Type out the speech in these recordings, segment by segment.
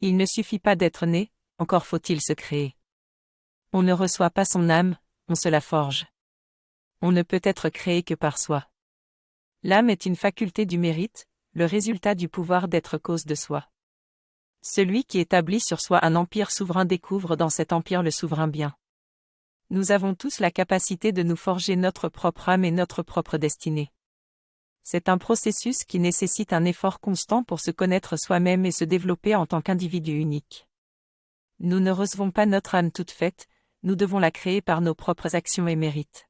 Il ne suffit pas d'être né, encore faut-il se créer. On ne reçoit pas son âme, on se la forge. On ne peut être créé que par soi. L'âme est une faculté du mérite, le résultat du pouvoir d'être cause de soi. Celui qui établit sur soi un empire souverain découvre dans cet empire le souverain bien. Nous avons tous la capacité de nous forger notre propre âme et notre propre destinée. C'est un processus qui nécessite un effort constant pour se connaître soi-même et se développer en tant qu'individu unique. Nous ne recevons pas notre âme toute faite, nous devons la créer par nos propres actions et mérites.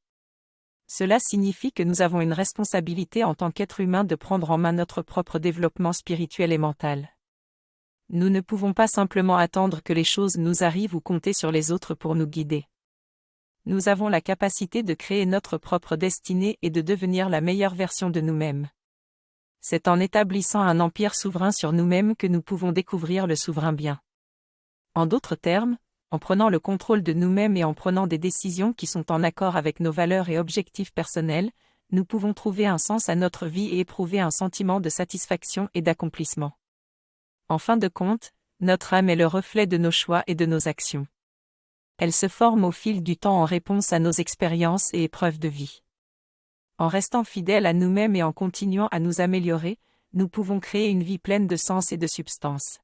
Cela signifie que nous avons une responsabilité en tant qu'être humain de prendre en main notre propre développement spirituel et mental. Nous ne pouvons pas simplement attendre que les choses nous arrivent ou compter sur les autres pour nous guider. Nous avons la capacité de créer notre propre destinée et de devenir la meilleure version de nous-mêmes. C'est en établissant un empire souverain sur nous-mêmes que nous pouvons découvrir le souverain bien. En d'autres termes, en prenant le contrôle de nous-mêmes et en prenant des décisions qui sont en accord avec nos valeurs et objectifs personnels, nous pouvons trouver un sens à notre vie et éprouver un sentiment de satisfaction et d'accomplissement. En fin de compte, notre âme est le reflet de nos choix et de nos actions. Elle se forme au fil du temps en réponse à nos expériences et épreuves de vie. En restant fidèles à nous-mêmes et en continuant à nous améliorer, nous pouvons créer une vie pleine de sens et de substance.